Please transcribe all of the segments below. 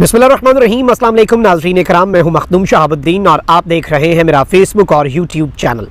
बिस्मिल्लाहिर्रहमानिर्रहीम। अस्सलाम वालेकुम नाज़रीन इकराम, मैं हूं मखदूम शहाबुद्दीन और आप देख रहे हैं मेरा फेसबुक और यूट्यूब चैनल।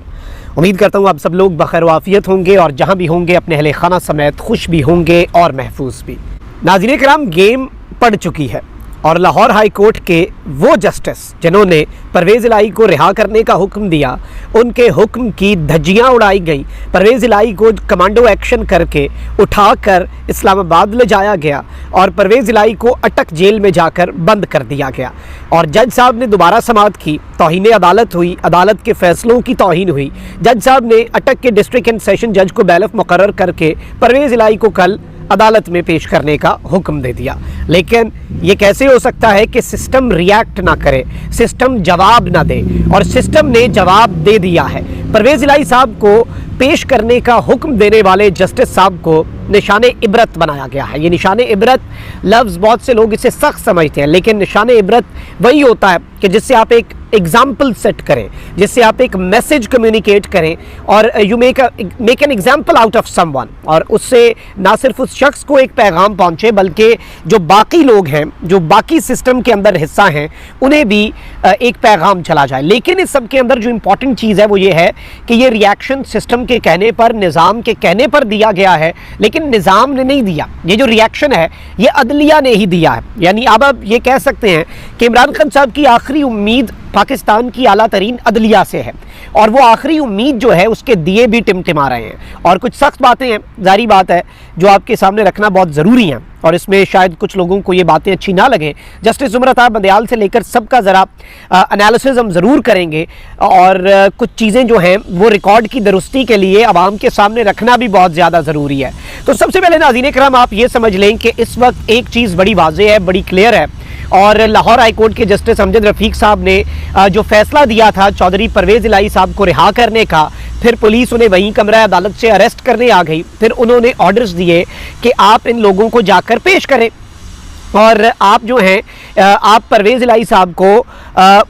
उम्मीद करता हूं आप सब लोग बखैर वाफियत होंगे और जहां भी होंगे अपने अहले खाना समेत खुश भी होंगे और महफूज भी। नाज़रीन इकराम, गेम पड़ चुकी है और लाहौर हाई कोर्ट के वो जस्टिस जिन्होंने परवेज़ इलाही को रिहा करने का हुक्म दिया, उनके हुक्म की धज्जियाँ उड़ाई गई। परवेज़ इलाही को कमांडो एक्शन करके उठाकर इस्लामाबाद ले जाया गया और परवेज़ इलाही को अटक जेल में जाकर बंद कर दिया गया और जज साहब ने दोबारा समाअत की। तौहीन अदालत हुई, अदालत के फ़ैसलों की तौहीन हुई। जज साहब ने अटक के डिस्ट्रिक्ट एंड सेशन जज को बैलफ मुकर्रर करके परवेज़ इलाही को कल अदालत में पेश करने का हुक्म दे दिया। लेकिन ये कैसे हो सकता है कि सिस्टम रिएक्ट ना करे, सिस्टम जवाब ना दे, और सिस्टम ने जवाब दे दिया है। परवेज़ इलाही साहब को पेश करने का हुक्म देने वाले जस्टिस साहब को निशाने इबरत बनाया गया है। ये निशाने इबरत लफ्ज़ बहुत से लोग इसे सख्त समझते हैं, लेकिन निशाने इबरत वही होता है कि जिससे आप एक एग्जाम्पल सेट करें, जिससे आप एक मैसेज कम्युनिकेट करें और you make an example out of someone, और उससे ना सिर्फ उस शख्स को एक पैगाम पहुंचे बल्कि जो बाकी लोग हैं, जो बाकी सिस्टम के अंदर हिस्सा हैं, उन्हें भी एक पैगाम चला जाए। लेकिन इस सब के अंदर जो इम्पॉर्टेंट चीज़ है वो ये है कि ये रिएक्शन सिस्टम के कहने पर, निज़ाम के कहने पर दिया गया है, लेकिन निज़ाम ने नहीं दिया। ये जो रिएक्शन है ये अदलिया ने ही दिया है। यानी अब आप ये कह सकते हैं कि इमरान खान साहब की आखिरी उम्मीद पाकिस्तान की आला तरीन अदलिया से है और वो आखिरी उम्मीद जो है उसके दिए भी टिमटिमा रहे हैं। और कुछ सख्त बातें हैं, जारी बात है, जो आपके सामने रखना बहुत ज़रूरी है और इसमें शायद कुछ लोगों को ये बातें अच्छी ना लगें। जस्टिस उमर अता बंदयाल से लेकर सबका ज़रा एनालिसिस हम ज़रूर करेंगे और कुछ चीज़ें जो हैं वो रिकॉर्ड की दुरुस्ती के लिए आवाम के सामने रखना भी बहुत ज़्यादा ज़रूरी है। तो सबसे पहले नाज़रीन इकराम, आप ये समझ लें कि इस वक्त एक चीज़ बड़ी वाज़ेह है, बड़ी क्लियर है, और लाहौर हाई कोर्ट के जस्टिस अमजद रफ़ीक साहब ने जो फैसला दिया था चौधरी परवेज़ इलाही साहब को रिहा करने का, फिर पुलिस उन्हें वहीं कमरा अदालत से अरेस्ट करने आ गई। फिर उन्होंने ऑर्डर्स दिए कि आप इन लोगों को जाकर पेश करें और आप जो हैं आप परवेज़ इलाही साहब को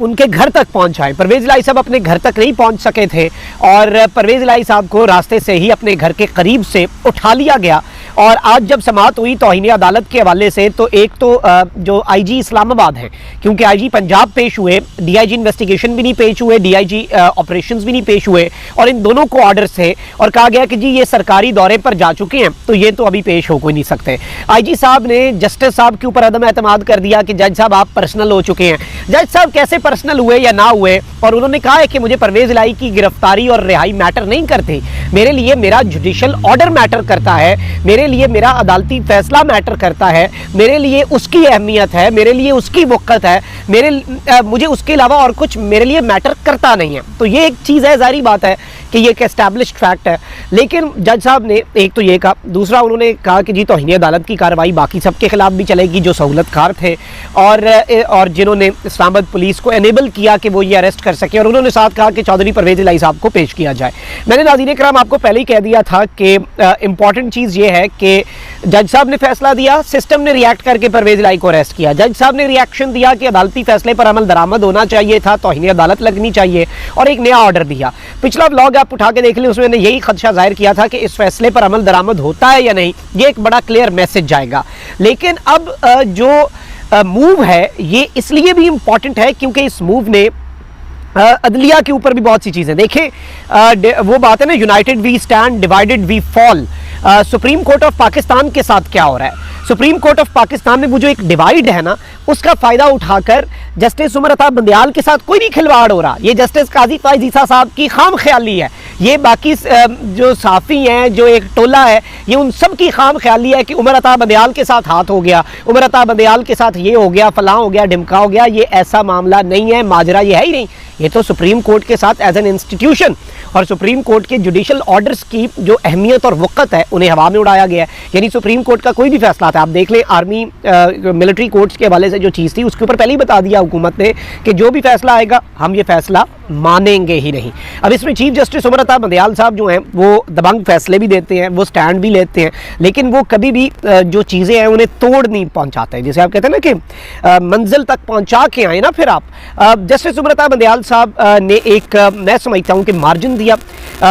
उनके घर तक पहुंचाएं। परवेज़ इलाही साहब अपने घर तक नहीं पहुंच सके थे और परवेज़ इलाही साहब को रास्ते से ही अपने घर के करीब से उठा लिया गया। और आज जब समाअत हुई तौहीन अदालत के हवाले से, तो एक तो जो आईजी इस्लामाबाद हैं, क्योंकि आईजी पंजाब पेश हुए, डीआईजी इन्वेस्टिगेशन भी नहीं पेश हुए, डीआईजी ऑपरेशंस भी नहीं पेश हुए, और इन दोनों को ऑर्डर्स थे और कहा गया कि जी ये सरकारी दौरे पर जा चुके हैं तो ये तो अभी पेश हो कोई नहीं सकते। आईजी साहब ने जस्टिस साहब के ऊपर अदम एतमाद कर दिया कि जज साहब आप पर्सनल हो चुके हैं। जज साहब कैसे पर्सनल हुए या ना हुए, और उन्होंने कहा है कि मुझे परवेज़ इलाही की गिरफ्तारी और रिहाई मैटर नहीं करती, मेरे लिए मेरा जुडिशल ऑर्डर मैटर करता है, मेरे लिए मेरा अदालती फैसला मैटर करता है, मेरे लिए उसकी अहमियत है, मेरे लिए उसकी वक़्त है, मुझे उसके अलावा और कुछ मेरे लिए मैटर करता नहीं है। तो ये एक चीज़ है, जारी बात है कि ये एक एस्टैब्लिश्ड फैक्ट है। लेकिन जज साहब ने एक तो ये कहा, दूसरा उन्होंने कहा कि जी तौहीन अदालत की कार्रवाई बाकी सबके खिलाफ भी चलेगी जो सहूलतकार थे और जिन्होंने इस्लामाबाद पुलिस को एनेबल किया कि वो ये अरेस्ट कर सके, और उन्होंने साथ कहा कि चौधरी परवेज़ इलाही साहब को पेश किया जाए। मैंने नाज़रीन इकराम आपको पहले ही कह दिया था कि इंपॉर्टेंट चीज़ ये है कि जज साहब ने फैसला दिया, सिस्टम ने रिएक्ट करके परवेज़ इलाही को अरेस्ट किया। जज साहब ने रिएक्शन दिया कि अदालती फैसले पर अमल दरामद होना चाहिए था, तौहीन अदालत लगनी चाहिए, और एक नया ऑर्डर दिया। पिछला व्लॉग आप उठा के देख लें, उसमें यही खदशा जाहिर किया था कि इस फैसले पर अमल दरामद होता है या नहीं, ये एक बड़ा क्लियर मैसेज जाएगा। लेकिन अब जो मूव है ये इसलिए भी इम्पॉर्टेंट है क्योंकि इस मूव ने अदलिया के ऊपर भी बहुत सी चीज़ें, देखें वो बात है ना, united we stand, divided we fall. Supreme court of Pakistan के साथ क्या हो रहा है? सुप्रीम कोर्ट ऑफ पाकिस्तान में वो जो एक डिवाइड है ना, उसका फ़ायदा उठाकर जस्टिस उमर अता बंदयाल के साथ कोई नहीं खिलवाड़ हो रहा। ये जस्टिस काजी फ़ाइज़ ईसा साहब की खाम ख्याली है, ये बाकी जो साफ़ी हैं, जो एक टोला है, ये उन सब की खाम ख्याली है कि उमर अता बंदयाल के साथ हाथ हो गया, उमर अता बंदयाल के साथ ये हो गया, फलां हो गया, ढिमका हो गया। ये ऐसा मामला नहीं है, माजरा ये है ही नहीं। ये तो सुप्रीम कोर्ट के साथ एज एन इंस्टीट्यूशन और सुप्रीम कोर्ट के जुडिशल ऑर्डर्स की जो अहमियत और वक़्त है उन्हें हवा में उड़ाया गया है। यानी सुप्रीम कोर्ट का कोई भी फैसला था, आप देख लें आर्मी मिलिट्री कोर्ट्स के हवाले से जो चीज़ थी उसके ऊपर पहले ही बता दिया हुकूमत ने कि जो भी फैसला आएगा हम ये फैसला मानेंगे ही नहीं। अब इसमें चीफ जस्टिस उमर अता बंदयाल साहब जो हैं वो दबंग फैसले भी देते हैं, वो स्टैंड भी लेते हैं, लेकिन वो कभी भी जो चीज़ें हैं उन्हें तोड़ नहीं पहुंचाते। जैसे आप कहते हैं ना कि मंजिल तक पहुंचा के आए ना फिर आप। जस्टिस उमर अता बंदयाल साहब ने एक मैं समझता हूँ कि मार्जिन दिया,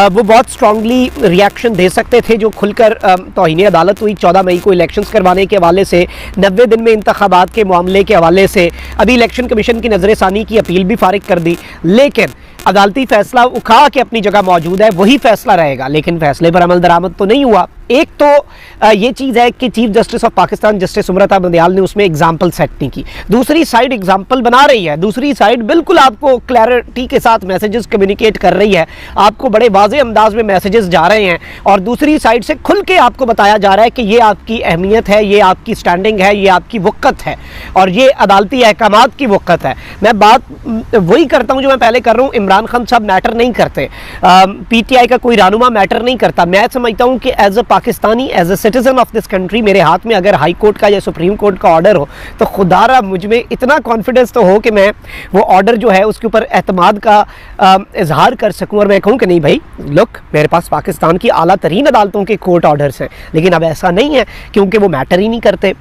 वो बहुत स्ट्रांगली रिएक्शन दे सकते थे जो खुलकर तौहीन अदालत हुई। 14 मई को इलेक्शंस करवा करवाने के हवाले से, 90 दिन में इंतखाबात के मामले के हवाले से अभी इलेक्शन कमीशन की नज़र सानी की अपील भी फारिग कर दी, लेकिन अदालती फैसला उठा के अपनी जगह मौजूद है, वही फैसला रहेगा, लेकिन फैसले पर अमल दरामद तो नहीं हुआ। एक तो ये चीज़ है कि chief justice of Pakistan justice उमरता Bandial ने उसमें एग्जाम्पल सेट नहीं की, दूसरी साइड एग्जाम्पल बना रही है, दूसरी साइड बिल्कुल आपको क्लैरिटी के साथ मैसेजेस कम्युनिकेट कर रही है, आपको बड़े वाज़ेह अंदाज में मैसेजेस जा रहे हैं और दूसरी साइड से खुल के आपको बताया जा रहा है कि ये आपकी अहमियत है, ये आपकी स्टैंडिंग है, ये आपकी वक़्त है और ये अदालती अहकामात की वक़्त है। मैं बात वही करता हूँ जो मैं पहले कर रहा हूँ, इमरान खान साहब मैटर नहीं करते, PTI का कोई रहनुमा मैटर नहीं करता। मैं समझता हूँ कि as a Pakistani, as a citizen of this country, मेरे हाथ में अगर हाई कोर्ट का या सुप्रीम कोर्ट का ऑर्डर हो तो खुदारा मुझ में इतना कॉन्फिडेंस तो हो कि मैं वो ऑर्डर जो है उसके ऊपर एतमाद का इजहार कर सकूं और मैं कहूं कि नहीं भाई लुक, मेरे पास पाकिस्तान की आला तरीन अदालतों के कोर्ट ऑर्डर्स हैं। लेकिन अब ऐसा नहीं है क्योंकि वो मैटर ही नहीं करते,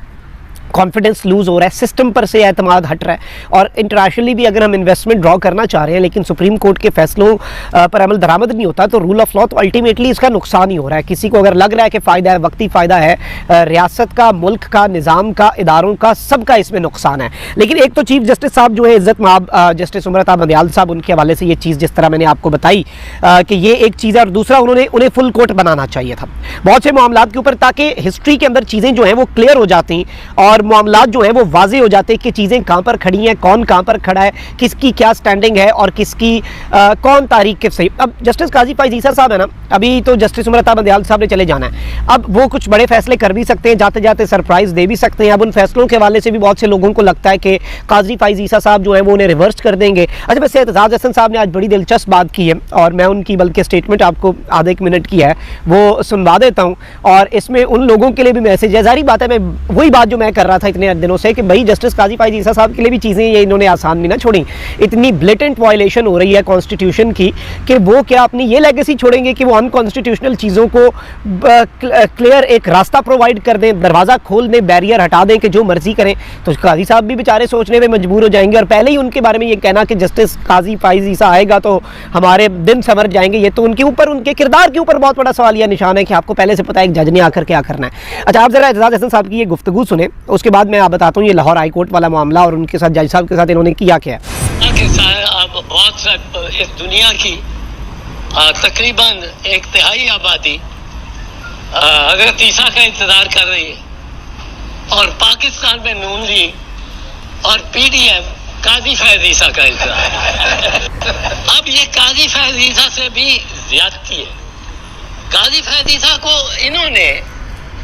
कॉन्फिडेंस लूज़ हो रहा है, सिस्टम पर से एतमाद हट रहा है और इंटरनेशनली भी अगर हम इन्वेस्टमेंट ड्रॉ करना चाह रहे हैं लेकिन सुप्रीम कोर्ट के फैसलों पर अमल दरामद नहीं होता तो रूल ऑफ लॉ तो अल्टीमेटली इसका नुकसान ही हो रहा है। किसी को अगर लग रहा है कि फ़ायदा है, वक्ती फ़ायदा है, रियासत का, मुल्क का, निज़ाम का, इदारों का, सबका इसमें नुकसान है। लेकिन एक तो चीफ जस्टिस साहब जो है इज़्ज़त माब जस्टिस उमरता बंदियाल साहब, उनके हवाले से ये चीज़ जिस तरह मैंने आपको बताई कि ये एक चीज़ है और दूसरा उन्हें फुल कोर्ट बनाना चाहिए था बहुत से मामलात के ऊपर, ताकि हिस्ट्री के अंदर चीज़ें जो हैं वो क्लियर हो जाती और मामलात जो हैं वो वाज़े हो जाते कि चीज़ें कहाँ पर खड़ी हैं, कौन कहाँ पर खड़ा है, किसकी क्या स्टैंडिंग है और किसकी कौन तारीख के सही। अब जस्टिस काजी फाइज ईसा साहब है ना, अभी तो जस्टिस उमरता बंदियाल साहब ने चले जाना है, अब वो कुछ बड़े फैसले कर भी सकते हैं, जाते जाते सरप्राइज़ दे भी सकते हैं। अब उन फैसलों के हवाले से भी बहुत से लोगों को लगता है कि काजी फाइज ईसा साहब जो है वो उन्हें रिवर्स कर देंगे। अच्छा, वैसे एतजाज़ हसन साहब ने आज बड़ी दिलचस्प बात की है और मैं उनकी बल्कि स्टेटमेंट आपको आधे एक मिनट की है वो सुनवा देता हूँ और इसमें उन लोगों के लिए भी मैसेज है। जारी बात है, मैं वही बात जो मैं कर रहा था इतने दिनों से कि भाई जस्टिस काजी फाइज ईसा साहब के लिए भी चीज़ें ये इन्होंने आसान नहीं ना छोड़ी, इतनी ब्लेटेंट वायलेशन हो रही है कॉन्स्टिट्यूशन की कि वो क्या अपनी ये लेगेसी छोड़ेंगे कि वो अनकॉन्स्टिट्यूशनल चीज़ों को क्लियर एक रास्ता प्रोवाइड कर दें, दरवाज़ा खोल दें, बैरियर हटा दें कि जो मर्जी करें। तो काजी साहब भी बेचारे सोचने में मजबूर हो जाएंगे और पहले ही उनके बारे में ये कहना कि जस्टिस काजी फाइज ईसा आएगा तो हमारे दिन संवर जाएंगे, ये तो उनके ऊपर, उनके किरदार के ऊपर बहुत बड़ा सवालिया निशान है कि आपको पहले से पता है एक जज ने आकर क्या करना है। अच्छा, आप ज़रा एतजाज़ हसन साहब की ये गुफ्तगू सुने, उसके बाद मैं आप बताता हूँ ये लाहौर हाई कोर्ट वाला मामला और उनके साथ जज साहब के साथ इन्होंने किया क्या है। अब बहुत सा इस दुनिया की तकरीबन 1/3 आबादी हज़रत ईसा का इंतज़ार कर रही है और पाकिस्तान में नून लीग और PDM काजी फैज़ ईसा का इंतज़ार अब ये काजी फैज़ ईसा से भी ज़्यादती है। काजी फैज़ ईसा को इन्होंने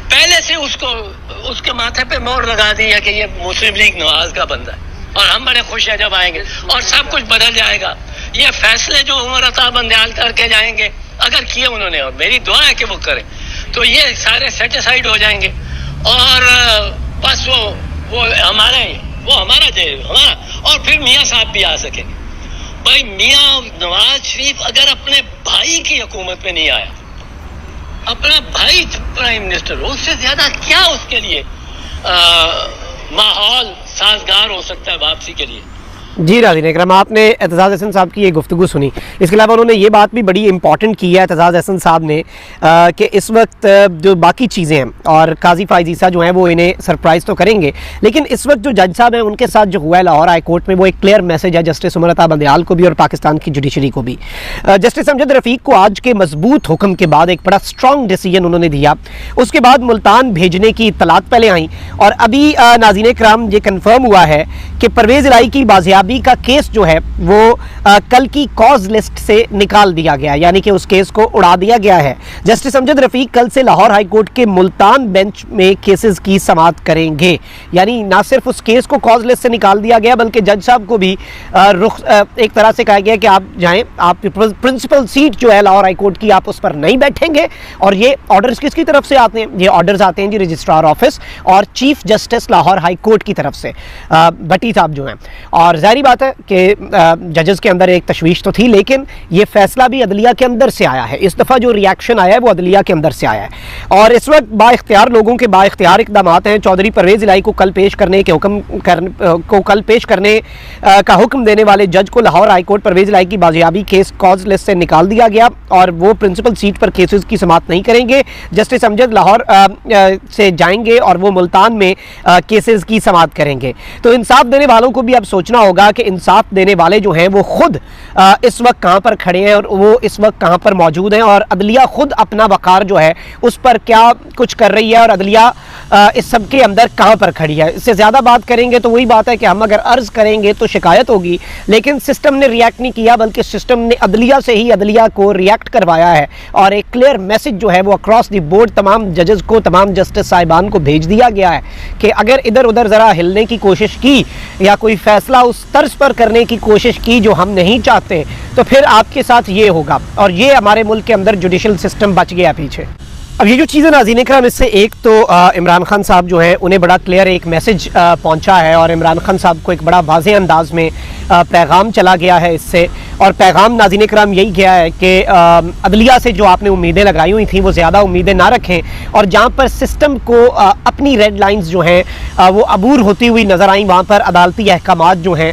पहले से उसके माथे पे मोहर लगा दी है कि ये मुस्लिम लीग नवाज का बंदा है और हम बड़े खुश हैं जब आएंगे और सब कुछ बदल जाएगा। ये फैसले जो उमरता बंदियाल करके जाएंगे, अगर किए उन्होंने, और मेरी दुआ है कि वो करें, तो ये सारे सेटिस्फाइड हो जाएंगे और बस वो हमारा जेल हमारा और फिर मियाँ साहब भी आ सकेंगे। भाई मियाँ नवाज शरीफ अगर अपने भाई की हुकूमत में नहीं आया, अपना भाई प्राइम मिनिस्टर हो, उससे ज्यादा क्या उसके लिए माहौल साजगार हो सकता है वापसी के लिए। जी नाज़रीन इकराम, आपने एतजाज़ हसन साहब की ये गुफ्तगू सुनी। इसके अलावा उन्होंने ये बात भी बड़ी इंपॉर्टेंट की है एतजाज़ हसन साहब ने कि इस वक्त जो बाकी चीज़ें हैं और काजी फाइज ईसा जो हैं वो इन्हें सरप्राइज़ तो करेंगे, लेकिन इस वक्त जो जज साहब हैं उनके साथ जो हुआ है लाहौर हाई कोर्ट में वो एक क्लियर मैसेज है जस्टिस उमरता बंदियाल को भी और पाकिस्तान की जुडिशरी को भी। जस्टिस अमजद रफ़ीक को आज के मजबूत हुक्म के बाद एक बड़ा स्ट्रॉन्ग डिसीजन उन्होंने दिया, उसके बाद मुल्तान भेजने की इत्तलात पहले आई और अभी नाज़रीन इकराम ये कन्फर्म हुआ है कि परवेज़ इलाही की बाजियाबी का केस जो है वो कल की कॉज लिस्ट से निकाल दिया गया, यानी कि उस केस को उड़ा दिया गया है। जस्टिस अमजद रफ़ीक कल से लाहौर हाई कोर्ट के मुल्तान बेंच में केसेस की समाअत करेंगे, यानी ना सिर्फ उस केस को कॉज लिस्ट से निकाल दिया गया बल्कि जज साहब को भी एक तरह से कहा गया कि आप जाएं, आप प्रिंसिपल सीट जो है लाहौर हाई कोर्ट की आप उस पर नहीं बैठेंगे। और ये ऑर्डर्स किसकी तरफ से आते हैं? ये ऑर्डर्स आते हैं जी रजिस्ट्रार ऑफिस और chief justice Lahore high court की तरफ से, भट्टी साहब जो हैं। और ज़ाहिर बात है कि जजेस के अंदर एक तशवीश तो थी, लेकिन ये फैसला भी अदलिया के अंदर से आया है। इस दफ़ा जो रिएक्शन आया है वो अदलिया के अंदर से आया है और इस वक्त बाइख्तियार लोगों के बाइख्तियार इक़दाम हैं। चौधरी परवेज़ इलाही को कल पेश करने का हुक्म देने वाले जज को लाहौर हाई कोर्ट परवेज़ इलाही की बाजियाबी केस कॉज लिस्ट से निकाल दिया गया और वो प्रिंसिपल सीट पर केसेस की समाअत नहीं करेंगे। जस्टिस अमजद लाहौर से जाएंगे और वो मुल्तान में केसेस की समाअत करेंगे। तो इंसाफ देने वालों को भी अब सोचना होगा कि इंसाफ देने वाले जो हैं वो खुद इस वक्त कहाँ पर खड़े हैं और वो इस वक्त कहाँ पर मौजूद हैं और अदलिया खुद अपना वक़ार जो है उस पर क्या कुछ कर रही है और अदलिया इस सब के अंदर कहाँ पर खड़ी है। इससे ज़्यादा बात करेंगे तो वही बात है कि हम अगर अर्ज़ करेंगे तो शिकायत होगी, लेकिन सिस्टम ने रिएक्ट नहीं किया, बल्कि सिस्टम ने अदलिया से ही अदलिया को रिएक्ट करवाया है और एक क्लियर मैसेज जो है वो अक्रॉस द बोर्ड तमाम जजेस को, तमाम जस्टिस साहिबान को भेज दिया गया है कि अगर इधर उधर ज़रा हिलने की कोशिश की या कोई फ़ैसला उस तर्ज पर करने की कोशिश की जो हम नहीं चाहते तो फिर आपके साथ ये होगा। और ये हमारे मुल्क के अंदर जुडिशल सिस्टम बच गया पीछे। अब ये जो चीज़ें नाज़रीन इकराम, इससे एक तो इमरान खान साहब जो हैं उन्हें बड़ा क्लियर एक मैसेज पहुंचा है और इमरान खान साहब को एक बड़ा वाज़ेह अंदाज में पैगाम चला गया है इससे। और पैगाम नाज़रीन इकराम यही गया है कि अदलिया से जो आपने उम्मीदें लगाई हुई थी वो ज़्यादा उम्मीदें ना रखें और जहाँ पर सिस्टम को अपनी रेड लाइंस जो हैं वो अबूर होती हुई नज़र आई, वहाँ पर अदालती अहकामात जो हैं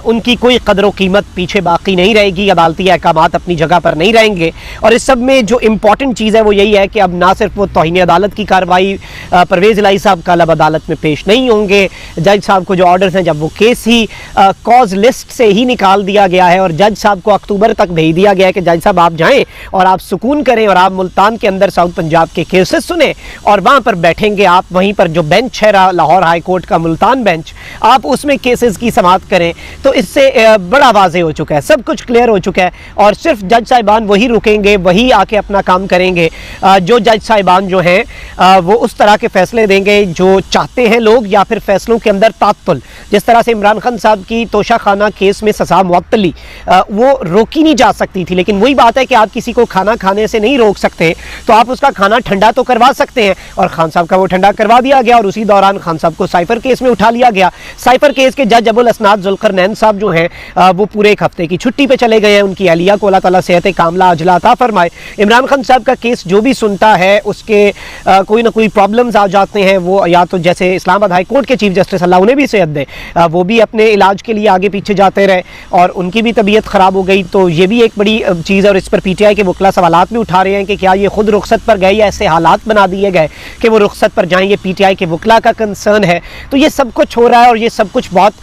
उनकी कोई कदर व कीमत पीछे बाकी नहीं रहेगी, अदालती अहकामात अपनी जगह पर नहीं रहेंगे। और इस सब में जो इम्पॉर्टेंट चीज़ है वो यही है कि अब ना सिर्फ वो तौहीन अदालत की कार्रवाई, परवेज़ इलाही साहब कल अब अदालत में पेश नहीं होंगे, जज साहब को जो ऑर्डर्स हैं जब वो केस ही कॉज लिस्ट से ही निकाल दिया गया है और जज साहब को अक्टूबर तक भेज दिया गया है कि जज साहब आप जाएँ और आप सुकून करें और आप मुल्तान के अंदर साउथ पंजाब के केसेस सुने और वहाँ पर बैठेंगे आप, वहीं पर जो बेंच है लाहौर हाई कोर्ट का मुल्तान बेंच, आप उसमें केसेस की समाअत करें। तो इससे बड़ा वाज़ेह हो चुका है, सब कुछ क्लियर हो चुका है और सिर्फ जज साहिबान वही रुकेंगे, वही आके अपना काम करेंगे। जो जज साहिबान जो हैं वो उस तरह के फ़ैसले देंगे जो चाहते हैं लोग, या फिर फ़ैसलों के अंदर तात्तुल, जिस तरह से इमरान खान साहब की तोशा खाना केस में सज़ा मुअत्तली वो रोकी नहीं जा सकती थी, लेकिन वही बात है कि आप किसी को खाना खाने से नहीं रोक सकते, तो आप उसका खाना ठंडा तो करवा सकते हैं और खान साहब का वो ठंडा करवा दिया गया और उसी दौरान खान साहब को साइफर केस में उठा लिया गया। साइफर केस के जज अबुल असनाद जुल्करनैन साहब जो हैं वो पूरे एक हफ्ते की छुट्टी पे चले गए हैं, उनकी अहलिया को अल्लाह ताला सेहत कामला अजला अता फरमाए। इमरान खान साहब का केस जो भी सुनता है उसके कोई ना कोई प्रॉब्लम्स आ जाते हैं, वो या तो जैसे इस्लामाबाद हाई कोर्ट के चीफ जस्टिस अल्लाह उन्हें भी सेहत दे, वो भी अपने इलाज के लिए आगे पीछे जाते रहे और उनकी भी तबीयत ख़राब हो गई, तो ये भी एक बड़ी चीज़ है। और इस पर पीटीआई के वकला सवालात भी उठा रहे हैं कि क्या ये खुद रुखसत पर गए या ऐसे हालात बना दिए गए कि वो रुखसत पर जाएँ, ये पीटीआई के वकला का कंसर्न है। तो ये सब कुछ हो रहा है और ये सब कुछ बहुत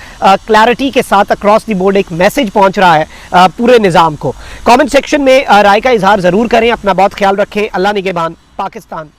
क्लैरिटी के साथ अक्रॉस द बोर्ड एक मैसेज पहुंच रहा है पूरे निज़ाम को। कमेंट सेक्शन में राय का इजहार ज़रूर करें, अपना बहुत ख्याल रखें। अल्लाह निगहबान। पाकिस्तान।